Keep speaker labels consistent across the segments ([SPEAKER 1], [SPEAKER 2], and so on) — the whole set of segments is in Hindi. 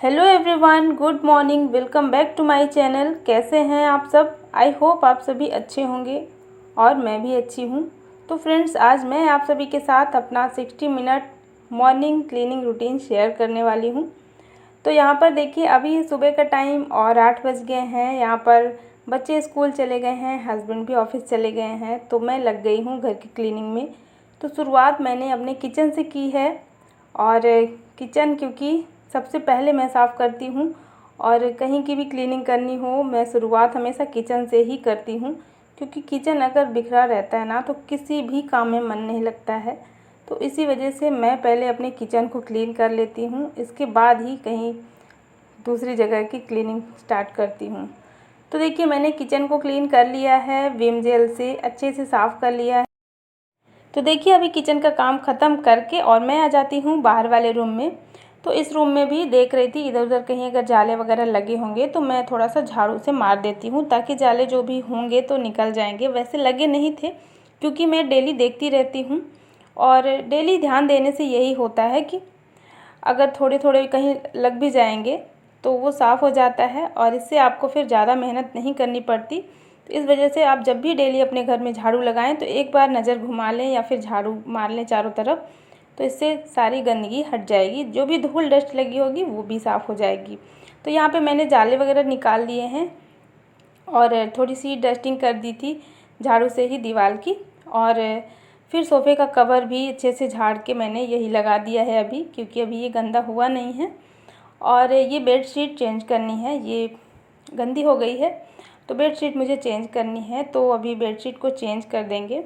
[SPEAKER 1] Hello everyone, good morning. Welcome back to my channel. कैसे हैं आप सब? आई होप आप सभी अच्छे होंगे और मैं भी अच्छी हूँ। तो फ्रेंड्स, आज मैं आप सभी के साथ अपना 60 minute morning cleaning routine share करने वाली हूँ। तो यहाँ पर देखिए, अभी सुबह का टाइम और 8 बज गए हैं। यहाँ पर बच्चे स्कूल चले गए हैं, हस्बैंड भी ऑफिस चले गए हैं, तो मैं लग गई हूँ घर की क्लीनिंग में। तो शुरुआत मैंने अपने किचन से की है। और किचन क्योंकि सबसे पहले मैं साफ़ करती हूँ, और कहीं की भी क्लीनिंग करनी हो मैं शुरुआत हमेशा किचन से ही करती हूँ, क्योंकि किचन अगर बिखरा रहता है ना तो किसी भी काम में मन नहीं लगता है। तो इसी वजह से मैं पहले अपने किचन को क्लीन कर लेती हूँ, इसके बाद ही कहीं दूसरी जगह की क्लीनिंग स्टार्ट करती हूँ। तो देखिए, मैंने किचन को क्लीन कर लिया है, विम जेल से अच्छे से साफ़ कर लिया है। तो देखिए, अभी किचन का काम ख़त्म करके और मैं आ जाती हूँ बाहर वाले रूम में। तो इस रूम में भी देख रही थी इधर उधर कहीं अगर जाले वगैरह लगे होंगे तो मैं थोड़ा सा झाड़ू से मार देती हूँ, ताकि जाले जो भी होंगे तो निकल जाएंगे। वैसे लगे नहीं थे, क्योंकि मैं डेली देखती रहती हूँ, और डेली ध्यान देने से यही होता है कि अगर थोड़े थोड़े कहीं लग भी जाएंगे तो वो साफ़ हो जाता है, और इससे आपको फिर ज़्यादा मेहनत नहीं करनी पड़ती। तो इस वजह से आप जब भी डेली अपने घर में झाड़ू लगाएं तो एक बार नज़र घुमा लें या फिर झाड़ू मार लें चारों तरफ, तो इससे सारी गंदगी हट जाएगी। जो भी धूल डस्ट लगी होगी वो भी साफ़ हो जाएगी। तो यहाँ पे मैंने जाले वगैरह निकाल लिए हैं, और थोड़ी सी डस्टिंग कर दी थी झाड़ू से ही दीवार की। और फिर सोफ़े का कवर भी अच्छे से झाड़ के मैंने यही लगा दिया है अभी, क्योंकि अभी ये गंदा हुआ नहीं है। और ये बेडशीट चेंज करनी है, ये गंदी हो गई है, तो बेडशीट मुझे चेंज करनी है। तो अभी बेडशीट को चेंज कर देंगे।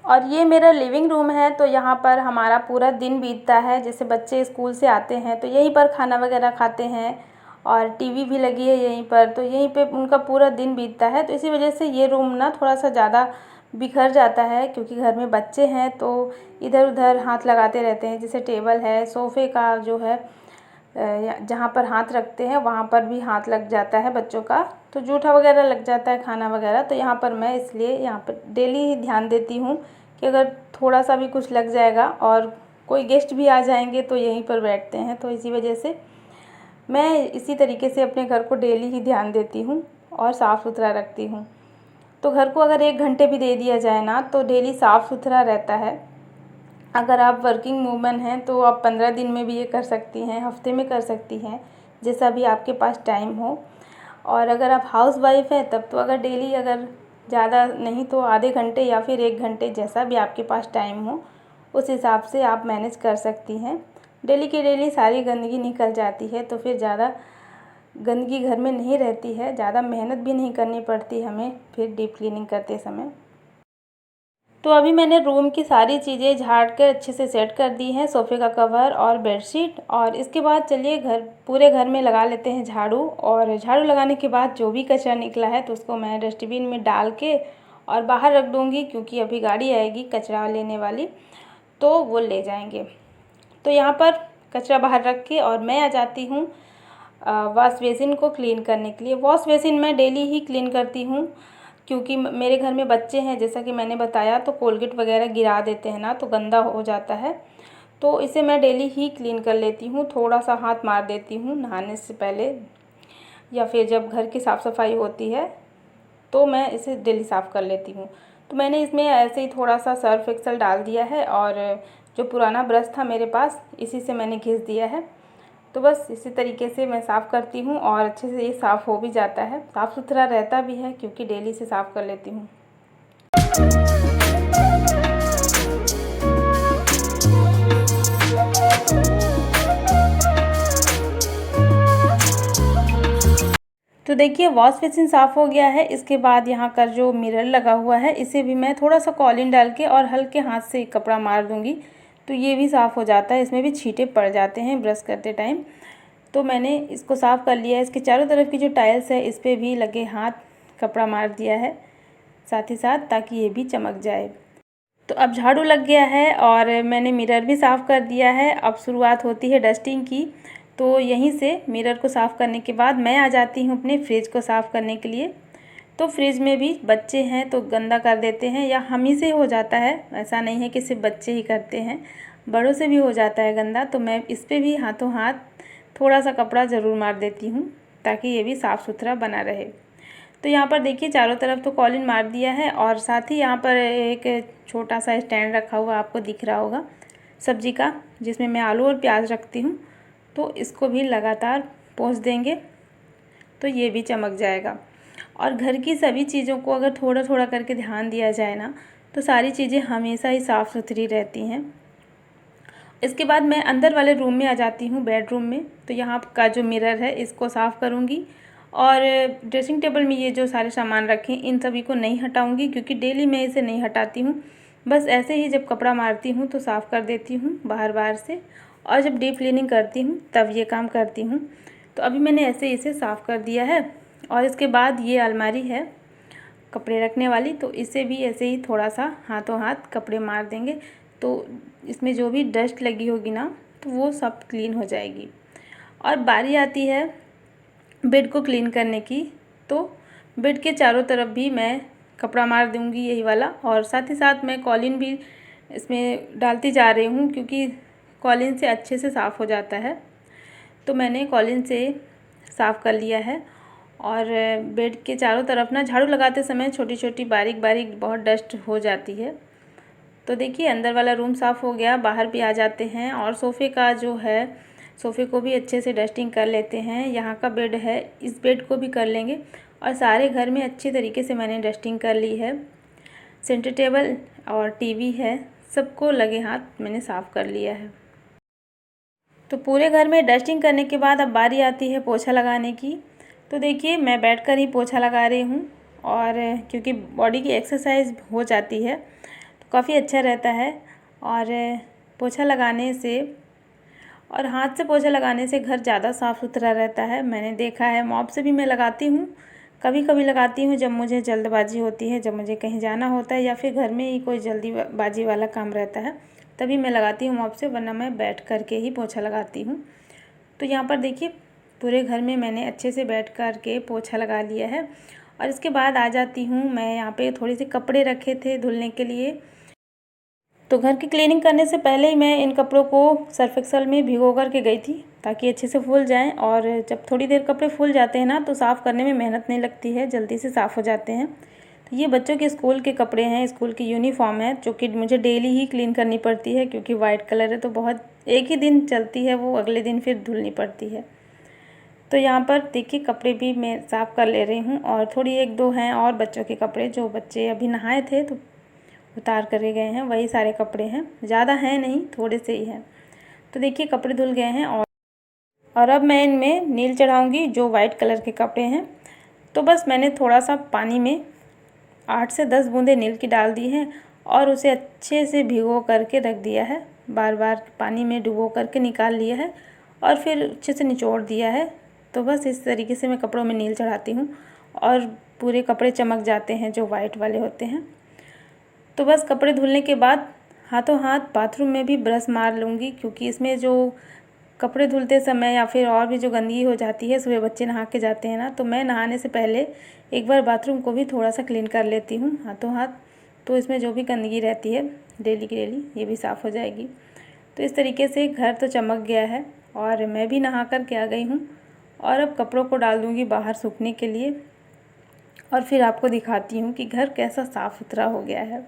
[SPEAKER 1] और ये मेरा लिविंग रूम है, तो यहाँ पर हमारा पूरा दिन बीतता है। जैसे बच्चे स्कूल से आते हैं तो यहीं पर खाना वगैरह खाते हैं, और टीवी भी लगी है यहीं पर, तो यहीं पे उनका पूरा दिन बीतता है। तो इसी वजह से ये रूम ना थोड़ा सा ज़्यादा बिखर जाता है, क्योंकि घर में बच्चे हैं तो इधर उधर हाथ लगाते रहते हैं। जैसे टेबल है, सोफ़े का जो है जहाँ पर हाथ रखते हैं वहाँ पर भी हाथ लग जाता है बच्चों का, तो जूठा वगैरह लग जाता है खाना वगैरह। तो यहाँ पर मैं इसलिए यहाँ पर डेली ही ध्यान देती हूँ कि अगर थोड़ा सा भी कुछ लग जाएगा, और कोई गेस्ट भी आ जाएंगे तो यहीं पर बैठते हैं, तो इसी वजह से मैं इसी तरीके से अपने घर को डेली ही ध्यान देती हूँ और साफ़ सुथरा रखती हूँ। तो घर को अगर 1 घंटे भी दे दिया जाए ना तो डेली साफ़ सुथरा रहता है। अगर आप वर्किंग वूमेन हैं तो आप 15 दिन में भी ये कर सकती हैं, हफ्ते में कर सकती हैं, जैसा भी आपके पास टाइम हो। और अगर आप हाउस वाइफ हैं तब तो अगर डेली अगर ज़्यादा नहीं तो आधे घंटे या फिर 1 घंटे, जैसा भी आपके पास टाइम हो उस हिसाब से आप मैनेज कर सकती हैं। डेली की डेली सारी गंदगी निकल जाती है, तो फिर ज़्यादा गंदगी घर में नहीं रहती है, ज़्यादा मेहनत भी नहीं करनी पड़ती हमें फिर डीप क्लीनिंग करते समय। तो अभी मैंने रूम की सारी चीज़ें झाड़ कर अच्छे से सेट कर दी हैं, सोफ़े का कवर और बेडशीट। और इसके बाद चलिए पूरे घर में लगा लेते हैं झाड़ू। और झाड़ू लगाने के बाद जो भी कचरा निकला है तो उसको मैं डस्टबिन में डाल के और बाहर रख दूँगी, क्योंकि अभी गाड़ी आएगी कचरा लेने वाली, तो वो ले जाएंगे। तो यहाँ पर कचरा बाहर रख के और मैं आ जाती हूँ वॉश बेसिन को क्लीन करने के लिए। वॉश बेसिन मैं डेली ही क्लीन करती हूँ, क्योंकि मेरे घर में बच्चे हैं, जैसा कि मैंने बताया, तो कोलगेट वगैरह गिरा देते हैं ना तो गंदा हो जाता है। तो इसे मैं डेली ही क्लीन कर लेती हूँ, थोड़ा सा हाथ मार देती हूँ नहाने से पहले, या फिर जब घर की साफ़ सफाई होती है तो मैं इसे डेली साफ़ कर लेती हूँ। तो मैंने इसमें ऐसे ही थोड़ा सा सर्फ एक्सेल डाल दिया है, और जो पुराना ब्रश था मेरे पास इसी से मैंने घिस दिया है। तो बस इसी तरीके से मैं साफ़ करती हूँ, और अच्छे से ये साफ़ हो भी जाता है, साफ़ सुथरा रहता भी है, क्योंकि डेली से साफ़ कर लेती हूँ। तो देखिए, वॉश बेसिन साफ़ हो गया है। इसके बाद यहाँ का जो मिरर लगा हुआ है इसे भी मैं थोड़ा सा कॉलिन डाल के और हल्के हाथ से कपड़ा मार दूँगी, तो ये भी साफ़ हो जाता है। इसमें भी छींटे पड़ जाते हैं ब्रश करते टाइम। तो मैंने इसको साफ़ कर लिया है। इसके चारों तरफ की जो टाइल्स है इस पर भी लगे हाथ कपड़ा मार दिया है साथ ही साथ, ताकि ये भी चमक जाए। तो अब झाड़ू लग गया है और मैंने मिरर भी साफ़ कर दिया है। अब शुरुआत होती है डस्टिंग की। तो यहीं से मिरर को साफ़ करने के बाद मैं आ जाती हूँ अपने फ्रिज को साफ़ करने के लिए। तो फ्रिज में भी बच्चे हैं तो गंदा कर देते हैं, या हम ही से हो जाता है, ऐसा नहीं है कि सिर्फ बच्चे ही करते हैं, बड़ों से भी हो जाता है गंदा। तो मैं इस पर भी हाथों हाथ थोड़ा सा कपड़ा ज़रूर मार देती हूँ ताकि ये भी साफ़ सुथरा बना रहे। तो यहाँ पर देखिए चारों तरफ तो कॉलिन मार दिया है और साथ ही यहाँ पर एक छोटा सा स्टैंड रखा हुआ आपको दिख रहा होगा सब्जी का, जिसमें मैं आलू और प्याज रखती हूँ। तो इसको भी लगातार पोंछ देंगे तो ये भी चमक जाएगा। और घर की सभी चीज़ों को अगर थोड़ा थोड़ा करके ध्यान दिया जाए ना, तो सारी चीज़ें हमेशा ही साफ़ सुथरी रहती हैं। इसके बाद मैं अंदर वाले रूम में आ जाती हूँ, बेडरूम में। तो यहाँ का जो मिरर है इसको साफ़ करूँगी और ड्रेसिंग टेबल में ये जो सारे सामान रखे इन सभी को नहीं हटाऊँगी, क्योंकि डेली मैं इसे नहीं हटाती हूँ। बस ऐसे ही जब कपड़ा मारती हूँ तो साफ़ कर देती हूँ बाहर बाहर से, और जब डीप क्लीनिंग करती हूँ तब ये काम करती हूँ। तो अभी मैंने ऐसे इसे साफ़ कर दिया है। और इसके बाद ये अलमारी है कपड़े रखने वाली, तो इसे भी ऐसे ही थोड़ा सा हाथों हाथ कपड़े मार देंगे तो इसमें जो भी डस्ट लगी होगी ना तो वो सब क्लीन हो जाएगी। और बारी आती है बेड को क्लीन करने की, तो बेड के चारों तरफ भी मैं कपड़ा मार दूंगी यही वाला, और साथ ही साथ मैं कॉलिन भी इसमें डालती जा रही हूँ, क्योंकि कॉलिन से अच्छे से साफ़ हो जाता है। तो मैंने कॉलिन से साफ़ कर लिया है। और बेड के चारों तरफ ना झाड़ू लगाते समय छोटी छोटी बारीक बारीक बहुत डस्ट हो जाती है। तो देखिए अंदर वाला रूम साफ़ हो गया, बाहर भी आ जाते हैं और सोफ़े का जो है सोफ़े को भी अच्छे से डस्टिंग कर लेते हैं। यहाँ का बेड है, इस बेड को भी कर लेंगे। और सारे घर में अच्छे तरीके से मैंने डस्टिंग कर ली है। सेंटर टेबल और टीवी है, सबको लगे हाथ मैंने साफ़ कर लिया है। तो पूरे घर में डस्टिंग करने के बाद अब बारी आती है पोछा लगाने की। तो देखिए मैं बैठकर ही पोछा लगा रही हूँ, और क्योंकि बॉडी की एक्सरसाइज हो जाती है तो काफ़ी अच्छा रहता है। और पोछा लगाने से और हाथ से पोछा लगाने से घर ज़्यादा साफ़ सुथरा रहता है, मैंने देखा है। मॉप से भी मैं लगाती हूँ, कभी कभी लगाती हूँ जब मुझे जल्दबाजी होती है, जब मुझे कहीं जाना होता है या फिर घर में ही कोई जल्दीबाजी वाला काम रहता है, तभी मैं लगाती हूँ मॉप से, वरना मैं बैठ कर के ही पोछा लगाती हूँ। तो यहाँ पर देखिए पूरे घर में मैंने अच्छे से बैठ कर के पोछा लगा लिया है। और इसके बाद आ जाती हूँ मैं, यहाँ पे थोड़े से कपड़े रखे थे धुलने के लिए। तो घर की क्लीनिंग करने से पहले ही मैं इन कपड़ों को सर्फ एक्सल में भिगो कर के गई थी ताकि अच्छे से फूल जाएं। और जब थोड़ी देर कपड़े फूल जाते हैं ना तो साफ़ करने में मेहनत नहीं लगती है, जल्दी से साफ़ हो जाते हैं। तो ये बच्चों के स्कूल के कपड़े हैं, स्कूल की यूनिफॉर्म है, जो कि मुझे डेली ही क्लीन करनी पड़ती है, क्योंकि वाइट कलर है तो बहुत एक ही दिन चलती है वो, अगले दिन फिर धुलनी पड़ती है। तो यहाँ पर देखिए कपड़े भी मैं साफ़ कर ले रही हूँ, और थोड़ी एक दो हैं और बच्चों के कपड़े, जो बच्चे अभी नहाए थे तो उतार कर गए हैं, वही सारे कपड़े हैं, ज़्यादा हैं नहीं, थोड़े से ही हैं। तो देखिए कपड़े धुल गए हैं। और अब मैं इनमें नील चढ़ाऊँगी, जो वाइट कलर के कपड़े हैं। तो बस मैंने थोड़ा सा पानी में 8 से 10 बूंदें नील की डाल दी हैं और उसे अच्छे से भिगो करके रख दिया है, बार बार पानी में डुबो करके निकाल लिया है और फिर अच्छे से निचोड़ दिया है। तो बस इस तरीके से मैं कपड़ों में नील चढ़ाती हूँ और पूरे कपड़े चमक जाते हैं जो वाइट वाले होते हैं। तो बस कपड़े धुलने के बाद हाथों हाथ बाथरूम में भी ब्रश मार लूँगी, क्योंकि इसमें जो कपड़े धुलते समय या फिर और भी जो गंदगी हो जाती है, सुबह बच्चे नहा के जाते हैं ना, तो मैं नहाने से पहले एक बार बाथरूम को भी थोड़ा सा क्लीन कर लेती हूँ हाथों हाथ। तो इसमें जो भी गंदगी रहती है डेली की डेली, ये भी साफ़ हो जाएगी। तो इस तरीके से घर तो चमक गया है और मैं भी नहा कर के आ गई हूँ। और अब कपड़ों को डाल दूँगी बाहर सूखने के लिए, और फिर आपको दिखाती हूँ कि घर कैसा साफ़ सुथरा हो गया है।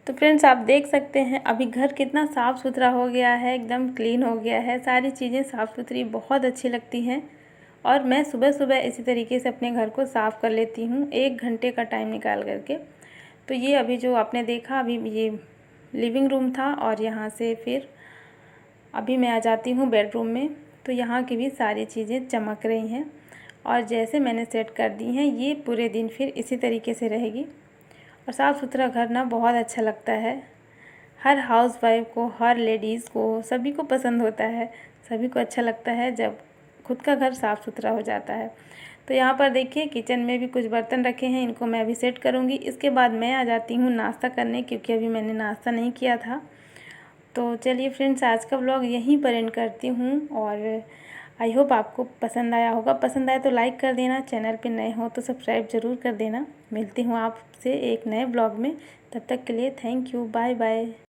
[SPEAKER 1] तो फ्रेंड्स आप देख सकते हैं अभी घर कितना साफ़ सुथरा हो गया है, एकदम क्लीन हो गया है। सारी चीज़ें साफ़ सुथरी बहुत अच्छी लगती हैं। और मैं सुबह सुबह इसी तरीके से अपने घर को साफ़ कर लेती हूँ 1 घंटे का टाइम निकाल करके। तो ये अभी जो आपने देखा, अभी ये लिविंग रूम था और यहाँ से फिर अभी मैं आ जाती हूँ बेडरूम में। तो यहाँ की भी सारी चीज़ें चमक रही हैं और जैसे मैंने सेट कर दी हैं, ये पूरे दिन फिर इसी तरीके से रहेगी। और साफ़ सुथरा घर ना बहुत अच्छा लगता है, हर हाउसवाइफ को, हर लेडीज़ को, सभी को पसंद होता है, सभी को अच्छा लगता है जब खुद का घर साफ़ सुथरा हो जाता है। तो यहाँ पर देखिए किचन में भी कुछ बर्तन रखे हैं, इनको मैं अभी सेट करूँगी। इसके बाद मैं आ जाती हूँ नाश्ता करने, क्योंकि अभी मैंने नाश्ता नहीं किया था। तो चलिए फ्रेंड्स, आज का व्लॉग यहीं पर एंड करती हूँ और आई होप आपको पसंद आया होगा। पसंद आए तो लाइक कर देना, चैनल पे नए हो तो सब्सक्राइब ज़रूर कर देना। मिलती हूँ आपसे एक नए व्लॉग में, तब तक के लिए थैंक यू, बाय बाय।